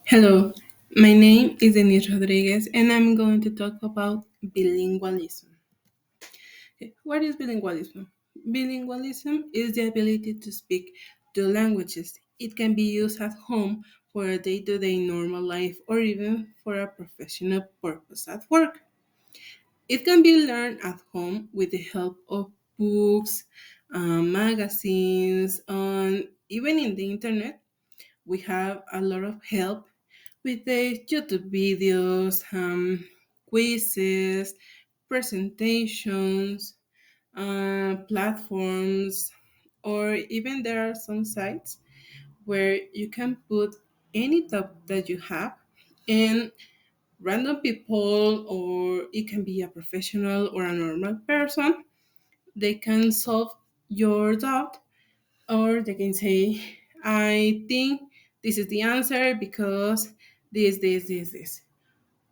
Hello, my name is Denise Rodriguez and I'm going to talk about bilingualism. Okay, what is bilingualism? Bilingualism is the ability to speak two languages. It can be used at home for a day to day normal life or even for a professional purpose at work. It can be learned at home with the help of books, magazines, and even in the internet. We have a lot of help with the YouTube videos, quizzes, presentations, platforms, or even there are some sites where you can put any topic that you have and random people, or it can be a professional or a normal person, they can solve your doubt, or they can say, I think this is the answer because this.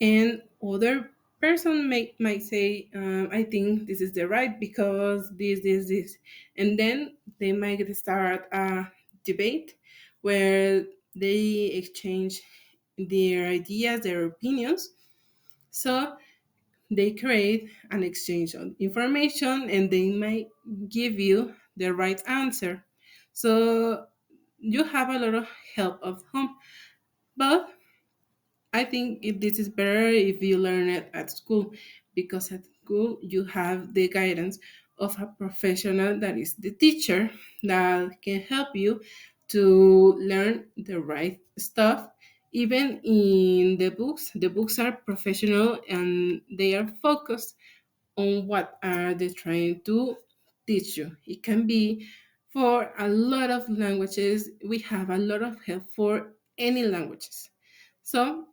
And other person might say, I think this is the right because this. And then they might start a debate where they exchange their ideas, their opinions. So they create an exchange of information and they might give you the right answer. So you have a lot of help of home, but I think this is better if you learn it at school, because at school you have the guidance of a professional that is the teacher that can help you to learn the right stuff. Even in the books are professional and they are focused on what are they trying to teach you. It can be for a lot of languages. We have a lot of help for any languages. So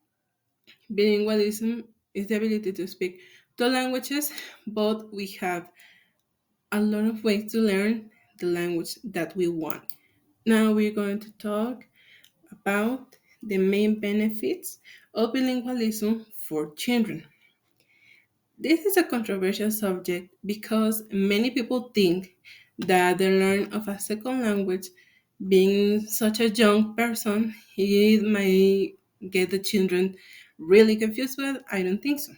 bilingualism is the ability to speak two languages, but we have a lot of ways to learn the language that we want. Now we're going to talk about the main benefits of bilingualism for children. This is a controversial subject because many people think that the learn of a second language, being such a young person, he might get the children really confused, but I don't think so.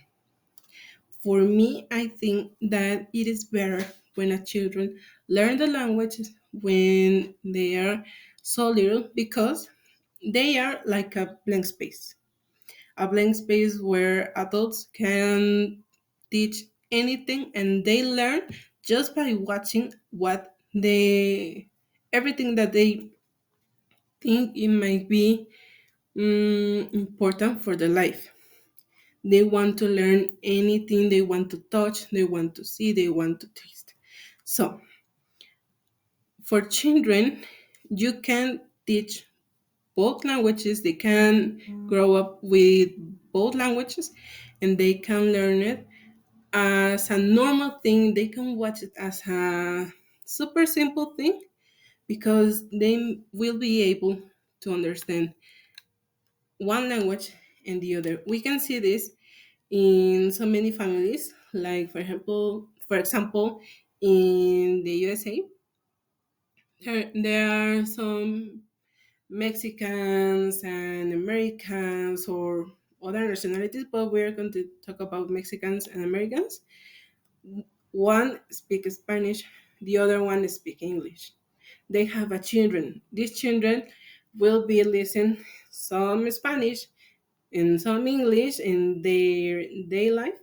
For me, I think that it is better when a children learn the language when they are so little, because they are like a blank space where adults can teach anything and they learn just by watching what they everything that they think it might be important for their life. They want to learn anything, they want to touch, they want to see, they want to taste. So for children, you can teach both languages. They can grow up with both languages and they can learn it as a normal thing. They can watch it as a super simple thing because they will be able to understand one language and the other. We can see this in so many families, like for example, in the USA, there are some Mexicans and Americans or other nationalities, but we're going to talk about Mexicans and Americans. One speaks Spanish, the other one speaks English. They have a children. These children will be listening some Spanish and some English in their day life,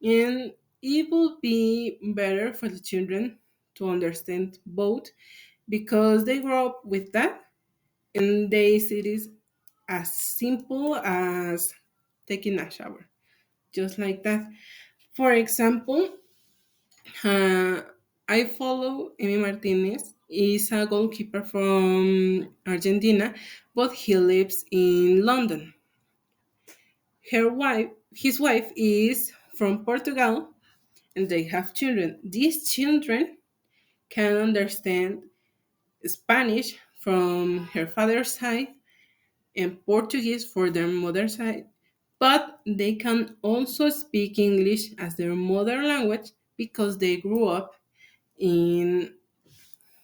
and it will be better for the children to understand both because they grow up with that and they see this as simple as taking a shower, just like that. For example, uh, I follow Emi Martinez. He's a goalkeeper from Argentina, but he lives in London. His wife is from Portugal, and they have children. These children can understand Spanish from her father's side and Portuguese for their mother side, but they can also speak English as their mother language because they grew up in,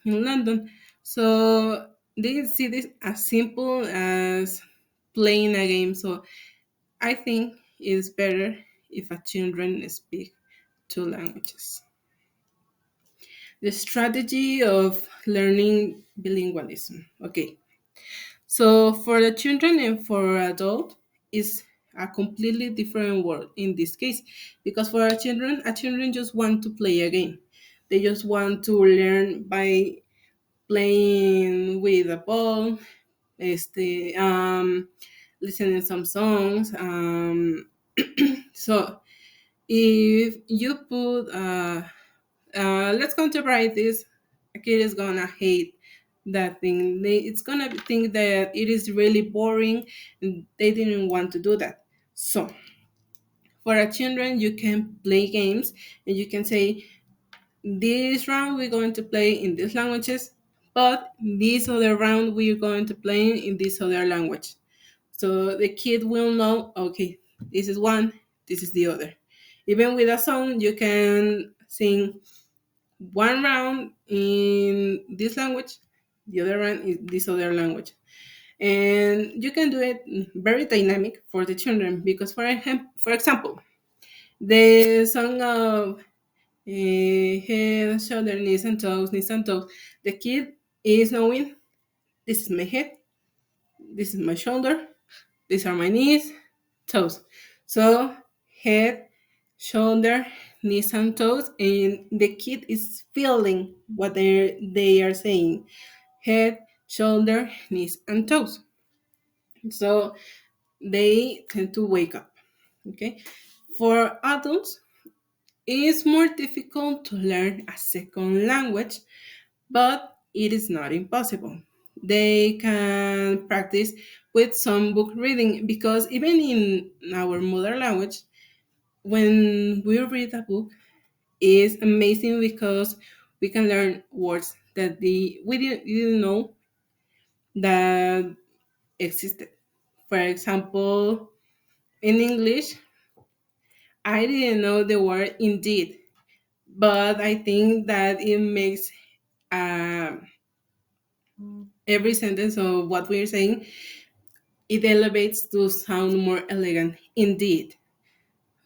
in London. So they see this as simple as playing a game. So I think it's better if a children speak two languages. The strategy of learning bilingualism. Okay, so for the children and for adult is a completely different world in this case, because for a children just want to play a game. They just want to learn by playing with a ball, listening some songs. So if you put let's contemplate this, a kid is gonna hate that thing. It's gonna think that it is really boring and they didn't want to do that. So for our children, you can play games and you can say, this round we're going to play in these languages, but this other round we're going to play in this other language. So the kid will know, okay, this is one, this is the other. Even with a song, you can sing one round in this language, the other round is this other language. And you can do it very dynamic for the children because, for example, the song of head, shoulder, knees and toes, the kid is knowing this is my head, this is my shoulder, these are my knees, toes. So head, shoulder, knees and toes, and the kid is feeling what they are saying. Head, shoulder, knees and toes. So they tend to wake up. Okay. For adults, it is more difficult to learn a second language, but it is not impossible. They can practice with some book reading because even in our mother language, when we read a book, it's amazing because we can learn words that we didn't know that existed. For example, in English, I didn't know the word indeed, but I think that it makes um, every sentence of what we're saying, it elevates to sound more elegant. Indeed,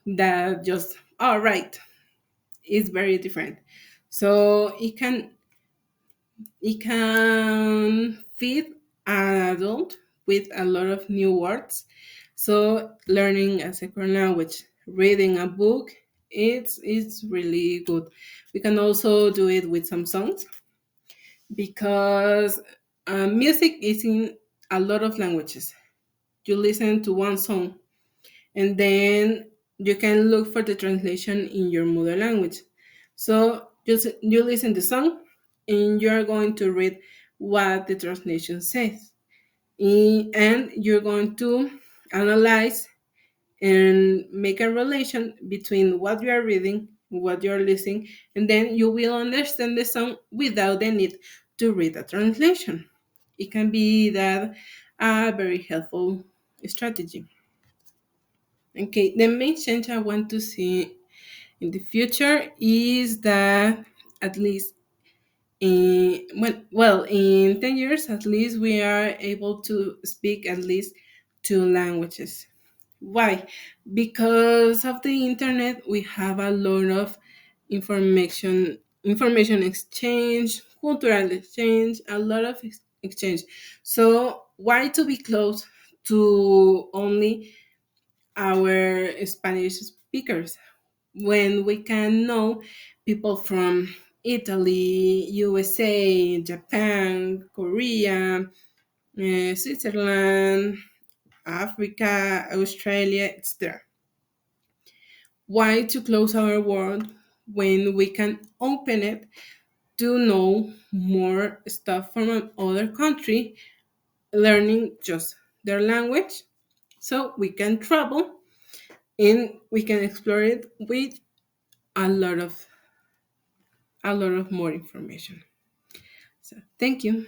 that just all right, it's very different. So it can feed an adult with a lot of new words. So learning a second language, reading a book, it's really good. We can also do it with some songs because music is in a lot of languages. You listen to one song and then you can look for the translation in your mother language. So just you listen to the song and you're going to read what the translation says. And you're going to analyze and make a relation between what you are reading, what you're listening, and then you will understand the song without the need to read a translation. It can be that a very helpful strategy. Okay, the main change I want to see in the future is that at least in 10 years at least we are able to speak at least two languages. Why? Because of the internet we have a lot of information exchange, cultural exchange, a lot of exchange. So why to be close to only our Spanish speakers when we can know people from Italy, USA, Japan, Korea, Switzerland, Africa, Australia, etc. Why to close our world when we can open it to know more stuff from another country, learning just their language so we can travel and we can explore it with a lot of more information. So thank you.